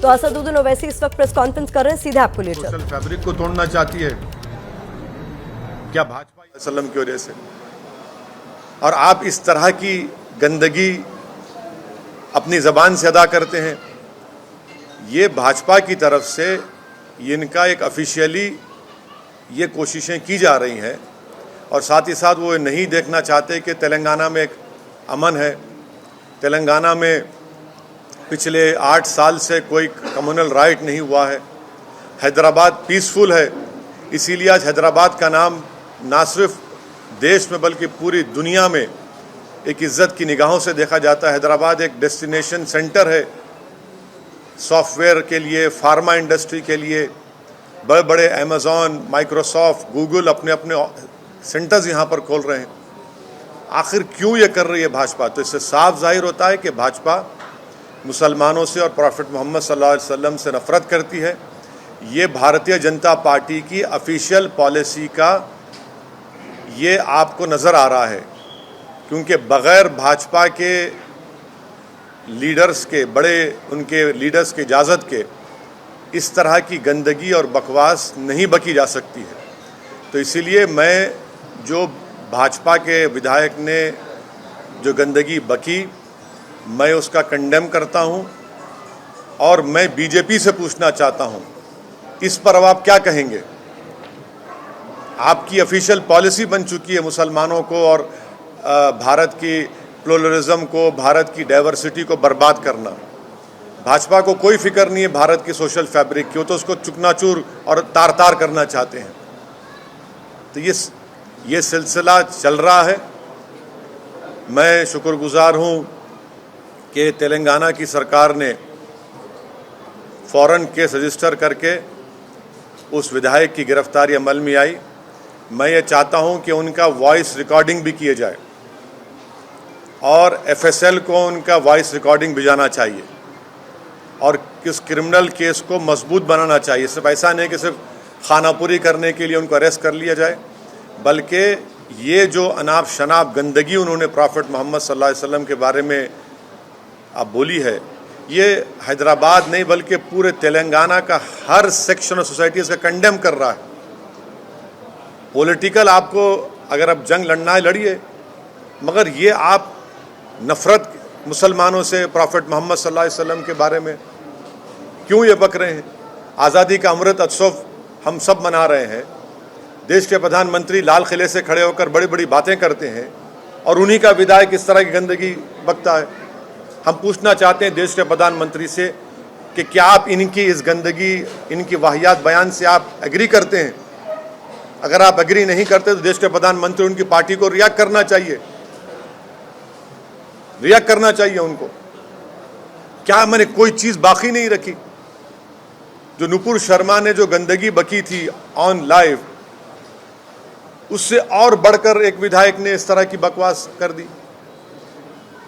तो असदुद्दीन ओवैसी इस वक्त प्रेस कॉन्फ्रेंस कर रहे हैं, सीधे आपको ले चलते हैं। सोशल फैब्रिक को तोड़ना चाहती है क्या भाजपा सल्लम की वजह से? और आप इस तरह की गंदगी अपनी जबान से अदा करते हैं। ये भाजपा की तरफ से इनका एक ऑफिशियली ये कोशिशें की जा रही हैं और साथ ही साथ वो नहीं देखना चाहते कि तेलंगाना में एक अमन है। तेलंगाना में पिछले 8 साल से कोई कम्युनल राइट नहीं हुआ है। हैदराबाद पीसफुल है, इसीलिए आज हैदराबाद का नाम ना सिर्फ देश में बल्कि पूरी दुनिया में एक इज़्ज़त की निगाहों से देखा जाता है। हैदराबाद एक डेस्टिनेशन सेंटर है सॉफ्टवेयर के लिए, फार्मा इंडस्ट्री के लिए। बड़े बड़े अमेज़ॉन, माइक्रोसॉफ्ट, गूगल अपने अपने सेंटर्स यहाँ पर खोल रहे हैं। आखिर क्यों ये कर रही है भाजपा? तो इससे साफ जाहिर होता है कि भाजपा मुसलमानों से और प्रॉफिट मोहम्मद सल्लल्लाहु अलैहि वसल्लम से नफरत करती है। ये भारतीय जनता पार्टी की ऑफिशियल पॉलिसी का ये आपको नज़र आ रहा है, क्योंकि बग़ैर भाजपा के लीडर्स के, बड़े उनके लीडर्स की इजाज़त के इस तरह की गंदगी और बकवास नहीं बकी जा सकती है। तो इसीलिए मैं जो भाजपा के विधायक ने जो गंदगी बकी, मैं उसका कंडेम करता हूं और मैं बीजेपी से पूछना चाहता हूं इस पर अब आप क्या कहेंगे? आपकी ऑफिशियल पॉलिसी बन चुकी है मुसलमानों को और भारत की प्लुरलिज्म को, भारत की डाइवर्सिटी को बर्बाद करना। भाजपा को कोई फिक्र नहीं है भारत की सोशल फैब्रिक की, वो तो उसको चुकनाचूर और तार तार करना चाहते हैं। तो ये सिलसिला चल रहा है। मैं शुक्रगुजार हूं कि तेलंगाना की सरकार ने फ़ौरन केस रजिस्टर करके उस विधायक की गिरफ्तारी अमल में आई। मैं ये चाहता हूं कि उनका वॉइस रिकॉर्डिंग भी किए जाए और एफएसएल को उनका वॉइस रिकॉर्डिंग भिजाना चाहिए और किस क्रिमिनल केस को मजबूत बनाना चाहिए। सिर्फ ऐसा नहीं कि सिर्फ खानापुरी करने के लिए उनको अरेस्ट कर लिया जाए, बल्कि ये जो अनाप शनाप गंदगी उन्होंने प्रॉफिट मोहम्मद सल्लल्लाहु अलैहि वसल्लम के बारे में आप बोली है, ये हैदराबाद नहीं बल्कि पूरे तेलंगाना का हर सेक्शन ऑफ सोसाइटी इसका कंडेम कर रहा है। पॉलिटिकल आपको अगर अब जंग लड़ना है लड़िए, मगर ये आप नफ़रत मुसलमानों से, प्रॉफिट मोहम्मद सल्लल्लाहु अलैहि वसल्लम के बारे में क्यों ये बक रहे हैं? आज़ादी का अमृत उत्सव हम सब मना रहे हैं। देश के प्रधानमंत्री लाल किले से खड़े होकर बड़ी बड़ी बातें करते हैं और उन्हीं का विधायक इस तरह की गंदगी बकता है। हम पूछना चाहते हैं देश के प्रधानमंत्री से कि क्या आप इनकी इस गंदगी, इनकी वाहियात बयान से आप एग्री करते हैं? अगर आप एग्री नहीं करते तो देश के प्रधानमंत्री, उनकी पार्टी को रिएक्ट करना चाहिए, रिएक्ट करना चाहिए उनको। क्या मैंने कोई चीज़ बाकी नहीं रखी? जो नुपुर शर्मा ने जो गंदगी बकी थी ऑन लाइव, उससे और बढ़कर एक विधायक ने इस तरह की बकवास कर दी।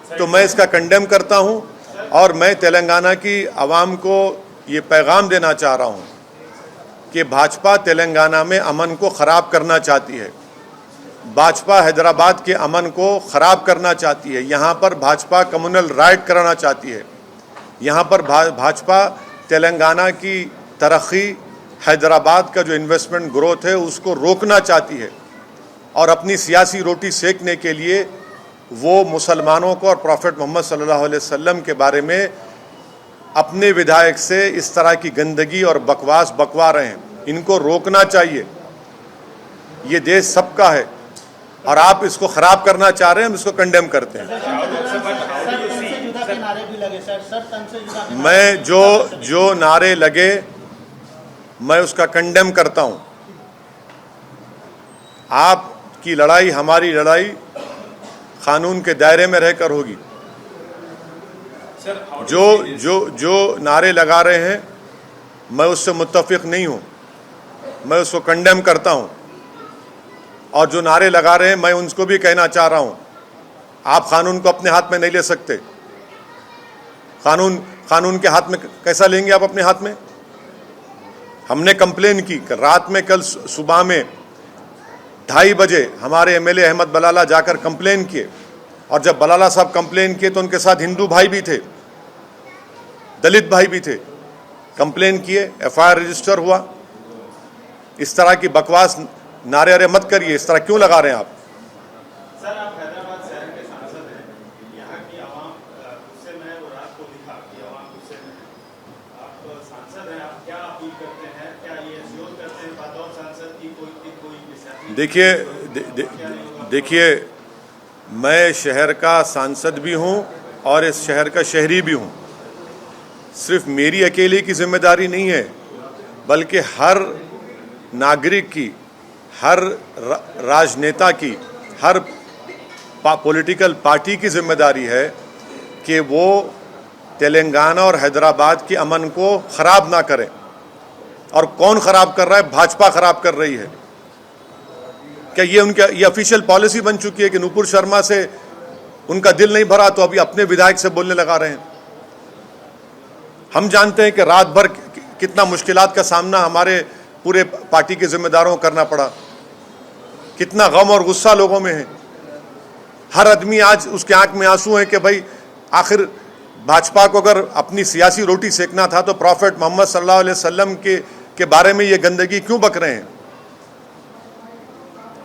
तो मैं इसका कंडेम करता हूं और मैं तेलंगाना की आवाम को ये पैगाम देना चाह रहा हूं कि भाजपा तेलंगाना में अमन को ख़राब करना चाहती है। भाजपा हैदराबाद के अमन को ख़राब करना चाहती है। यहाँ पर भाजपा कम्युनल राइट कराना चाहती है। यहाँ पर भाजपा तेलंगाना की तरक्की, हैदराबाद का जो इन्वेस्टमेंट ग्रोथ है उसको रोकना चाहती है और अपनी सियासी रोटी सेकने के लिए वो मुसलमानों को और प्रॉफिट मोहम्मद सल्लल्लाहु अलैहि वसल्लम के बारे में अपने विधायक से इस तरह की गंदगी और बकवास बकवा रहे हैं। इनको रोकना चाहिए। ये देश सबका है और आप इसको ख़राब करना चाह रहे हैं, हम इसको कंडेम करते हैं। मैं जो नारे लगे मैं उसका कंडेम करता हूं। आपकी लड़ाई, हमारी लड़ाई कानून के दायरे में रहकर होगी। जो नारे लगा रहे हैं मैं उससे मुत्तफिक नहीं हूं, मैं उसको कंडेम करता हूं। और जो नारे लगा रहे हैं मैं उनको भी कहना चाह रहा हूं, आप कानून को अपने हाथ में नहीं ले सकते। कानून के हाथ में कैसा लेंगे आप अपने हाथ में? हमने कंप्लेन की रात में, कल सुबह में 2:30 बजे हमारे एमएलए अहमद बलाला जाकर कंप्लेन किए और जब बलाला साहब कंप्लेन किए तो उनके साथ हिंदू भाई भी थे, दलित भाई भी थे। कंप्लेन किए, FIR रजिस्टर हुआ। इस तरह की बकवास नारे अरे मत करिए, इस तरह क्यों लगा रहे हैं आप? सर, आप हैदराबाद शहर के सांसद हैं। यहाँ की आवाम गुस्से में है, वो रात को दिखा कि आवाम गुस्से में है। आप सांसद हैं, आप क्या अपील करते हैं? क्या ये एश्योर करते हैं बतौर सांसद की कोई देखिए, मैं शहर का सांसद भी हूँ और इस शहर का शहरी भी हूँ। सिर्फ मेरी अकेले की जिम्मेदारी नहीं है, बल्कि हर नागरिक की, हर राजनेता की, हर पॉलिटिकल पार्टी की जिम्मेदारी है कि वो तेलंगाना और हैदराबाद के अमन को ख़राब ना करें। और कौन ख़राब कर रहा है? भाजपा ख़राब कर रही है। क्या ये ऑफिशियल पॉलिसी बन चुकी है कि नुपुर शर्मा से उनका दिल नहीं भरा तो अभी अपने विधायक से बोलने लगा रहे हैं? हम जानते हैं कि रात भर कितना मुश्किलात का सामना हमारे पूरे पार्टी के जिम्मेदारों को करना पड़ा, कितना गम और गुस्सा लोगों में है। हर आदमी आज उसके आंख में आंसू हैं कि भाई आखिर भाजपा को अगर अपनी सियासी रोटी सेकना था तो प्रॉफेट मोहम्मद सल्लल्लाहु अलैहि वसल्लम के बारे में ये गंदगी क्यों बक रहे हैं?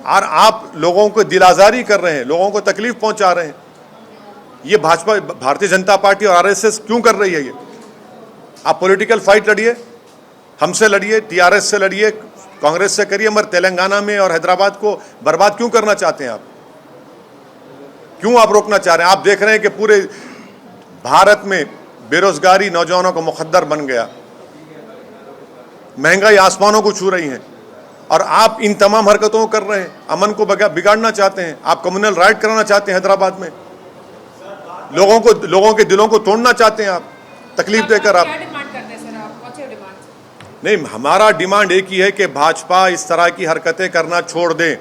और आप लोगों को दिल आज़ारी कर रहे हैं, लोगों को तकलीफ पहुंचा रहे हैं। ये भाजपा, भारतीय जनता पार्टी और RSS क्यों कर रही है ये? आप पॉलिटिकल फाइट लड़िए, हमसे लड़िए, TRS से लड़िए, कांग्रेस से करिए, मगर तेलंगाना में और हैदराबाद को बर्बाद क्यों करना चाहते हैं आप? क्यों आप रोकना चाह रहे हैं? आप देख रहे हैं कि पूरे भारत में बेरोजगारी नौजवानों का मुखद्दर बन गया, महंगाई आसमानों को छू रही है, और आप इन तमाम हरकतों को कर रहे हैं। अमन को बिगाड़ना चाहते हैं, आप कम्युनल राइट कराना चाहते हैं हैदराबाद में, लोगों के दिलों को तोड़ना चाहते हैं आप, तकलीफ देकर। आप नहीं, हमारा डिमांड एक ही है कि भाजपा इस तरह की हरकतें करना छोड़ दें।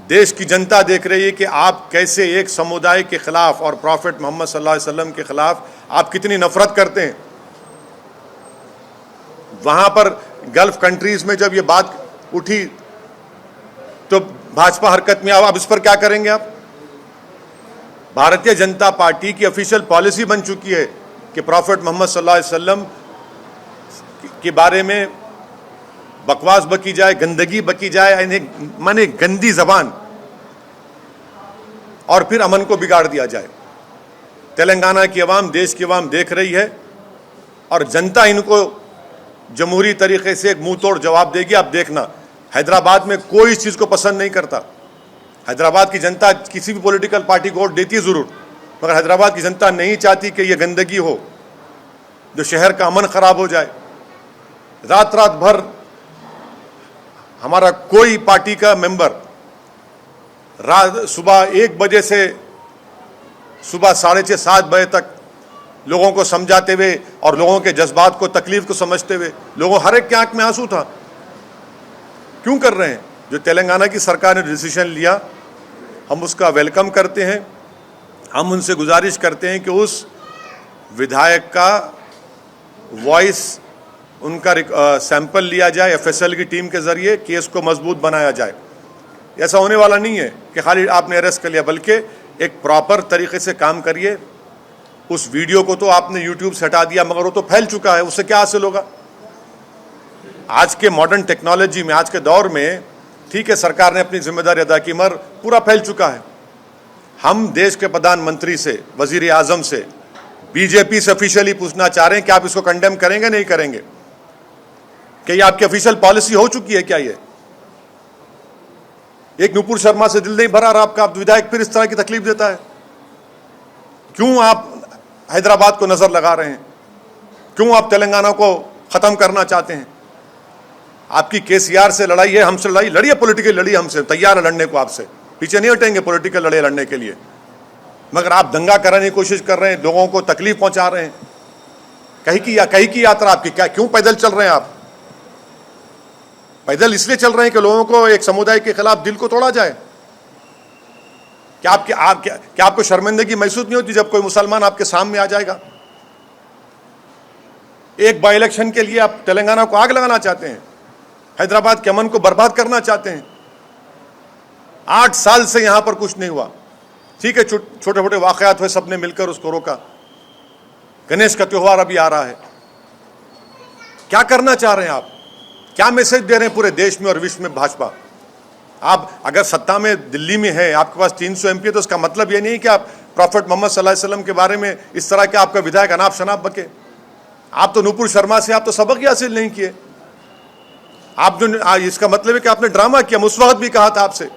देश की जनता देख रही है कि आप कैसे एक समुदाय के खिलाफ और प्रॉफेट मोहम्मद सल्लल्लाहु अलैहि वसल्लम के खिलाफ आप कितनी नफरत करते हैं। वहां पर गल्फ कंट्रीज में जब ये बात उठी तो भाजपा हरकत में, अब इस पर क्या करेंगे आप? भारतीय जनता पार्टी की ऑफिशियल पॉलिसी बन चुकी है कि प्रॉफेट मोहम्मद सल्लल्लाहु अलैहि वसल्लम के बारे में बकवास बकी जाए, गंदगी बकी जाए, माने गंदी जबान, और फिर अमन को बिगाड़ दिया जाए। तेलंगाना की आवाम, देश की आवाम देख रही है और जनता इनको जमहूरी तरीके से एक मुंह तोड़ जवाब देगी। आप देखना, हैदराबाद में कोई इस चीज़ को पसंद नहीं करता। हैदराबाद की जनता किसी भी पॉलिटिकल पार्टी को वोट देती है ज़रूर, मगर हैदराबाद की जनता नहीं चाहती कि ये गंदगी हो, जो शहर का अमन ख़राब हो जाए। रात भर हमारा कोई पार्टी का मेंबर सुबह 1 बजे से सुबह 6:30 7 बजे तक लोगों को समझाते हुए और लोगों के जज्बात को, तकलीफ को समझते हुए, लोगों हर एक के आंख में आंसू था। क्यों कर रहे हैं? जो तेलंगाना की सरकार ने डिसीजन लिया, हम उसका वेलकम करते हैं। हम उनसे गुजारिश करते हैं कि उस विधायक का वॉइस, उनका सैंपल लिया जाए, FSL की टीम के जरिए केस को मजबूत बनाया जाए। ऐसा होने वाला नहीं है कि खाली आपने अरेस्ट कर लिया, बल्कि एक प्रॉपर तरीके से काम करिए। उस वीडियो को तो आपने YouTube से हटा दिया, मगर वो तो फैल चुका है, उससे क्या हासिल होगा? आज के मॉडर्न टेक्नोलॉजी में, आज के दौर में, ठीक है सरकार ने अपनी जिम्मेदारी अदा की, मगर पूरा फैल चुका है। हम देश के प्रधानमंत्री से, वजीर आजम से, बीजेपी से ऑफिशियली पूछना चाह रहे हैं कि आप इसको कंडेम करेंगे नहीं करेंगे? क्या ये आपकी ऑफिशियल पॉलिसी हो चुकी है? क्या ये एक नुपुर शर्मा से दिल नहीं भरा और आपका विधायक फिर इस तरह की तकलीफ देता है? क्यों आप हैदराबाद को नजर लगा रहे हैं? क्यों आप तेलंगाना को खत्म करना चाहते हैं? आपकी KCR से लड़ाई है, हमसे लड़ाई लड़िए, पॉलिटिकल लड़िए, हमसे तैयार है लड़ने को, आपसे पीछे नहीं हटेंगे पॉलिटिकल लड़ाई लड़ने के लिए। मगर आप दंगा कराने की कोशिश कर रहे हैं, लोगों को तकलीफ पहुंचा रहे हैं। कहीं की यात्रा आपकी, क्या क्यों पैदल चल रहे हैं आप? पैदल इसलिए चल रहे हैं कि लोगों को एक समुदाय के खिलाफ दिल को तोड़ा जाए। क्या आपको शर्मिंदगी महसूस नहीं होती जब कोई मुसलमान आपके सामने आ जाएगा? एक बाई इलेक्शन के लिए आप तेलंगाना को आग लगाना चाहते हैं, हैदराबाद के अमन को बर्बाद करना चाहते हैं। 8 साल से यहां पर कुछ नहीं हुआ। ठीक है, छोटे छोटे वाकयात हुए, सबने मिलकर उसको रोका। गणेश का त्योहार अभी आ रहा है, क्या करना चाह रहे हैं आप? क्या मैसेज दे रहे हैं पूरे देश में और विश्व में भाजपा? आप अगर सत्ता में दिल्ली में है, आपके पास 300 एमपी है, तो इसका मतलब ये नहीं कि आप प्रॉफेट मोहम्मद सल्लल्लाहु अलैहि वसल्लम के बारे में इस तरह के आपका विधायक अनाप शनाप बके। आप तो नुपुर शर्मा से आप तो सबक ही हासिल नहीं किए। आप जो इसका मतलब है कि आपने ड्रामा किया। उस वक्त भी कहा था आपसे।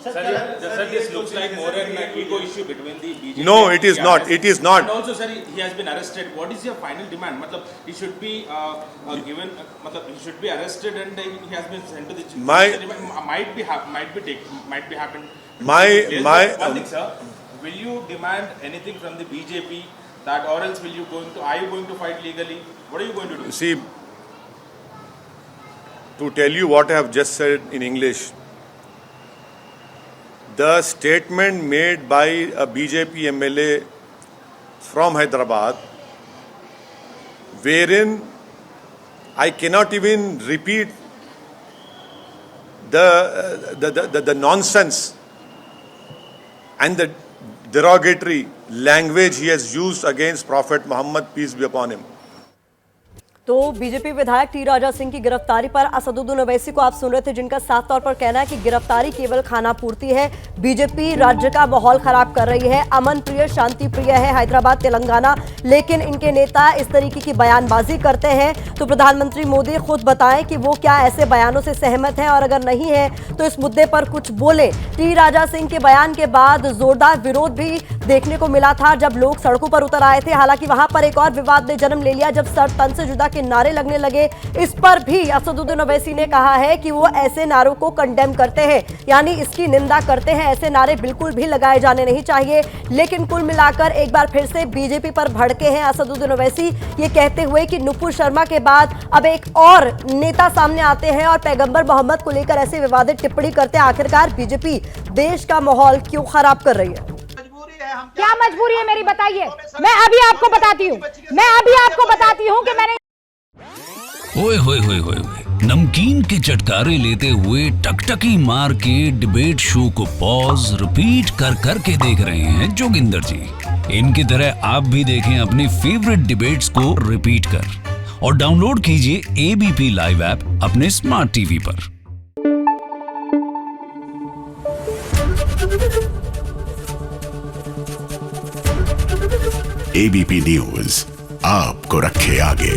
Sir, this looks like more an ego issue between the BJP. No, it is not. It is not. And also, sir, he has been arrested. What is your final demand? Matlab, he should be given. Matlab, he should be arrested and he has been sent to the. Might be happened. My one thing, sir. Will you demand anything from the BJP that, or else will you are you going to fight legally? What are you going to do? See, to tell you what I have just said in English. The statement made by a BJP MLA from Hyderabad, wherein I cannot even repeat the nonsense and the derogatory language he has used against Prophet Muhammad, peace be upon him. तो BJP विधायक T Raja Singh की गिरफ्तारी पर असदुद्दीन ओवैसी को आप सुन रहे थे, जिनका साफ तौर पर कहना है कि गिरफ्तारी केवल खाना पूर्ति है। बीजेपी राज्य का माहौल खराब कर रही है, अमन प्रिय, शांति प्रिय है हैदराबाद, तेलंगाना, लेकिन इनके नेता इस तरीके की बयानबाजी करते हैं। तो प्रधानमंत्री मोदी खुद बताएं कि वो क्या ऐसे बयानों से सहमत हैं, और अगर नहीं है तो इस मुद्दे पर कुछ बोले। टी राजा सिंह के बयान के बाद जोरदार विरोध भी देखने को मिला था जब लोग सड़कों पर उतर आए थे। हालांकि वहां पर एक और विवाद ने जन्म ले लिया जब सर तन से जुदा के नारे लगने लगे। इस पर भी असदुद्दीन ओवैसी ने कहा है कि वो ऐसे नारों को कंडेम करते हैं, यानी इसकी निंदा करते हैं। ऐसे नारे बिल्कुल भी लगाए जाने नहीं चाहिए। लेकिन कुल मिलाकर एक बार फिर से बीजेपी पर भड़के हैं असदुद्दीन ओवैसी, ये कहते हुए कि नुपुर शर्मा के बाद अब एक और नेता सामने आते हैं और पैगंबर मोहम्मद को लेकर ऐसे विवादित टिप्पणी करते हैं। आखिरकार बीजेपी देश का माहौल क्यों खराब कर रही है? क्या मजबूरी है मेरी, बताइए। मैं अभी आपको बताती हूँ कि मैंने ओए होए होए होए नमकीन के चटकारे लेते हुए टकटकी मार के डिबेट शो को पॉज रिपीट कर करके देख रहे हैं जोगिंदर जी। इनकी तरह आप भी देखें अपनी फेवरेट डिबेट्स को रिपीट कर और डाउनलोड कीजिए एबीपी लाइव ऐप अपने स्मार्ट टीवी पर। एबीपी न्यूज आपको रखे आगे।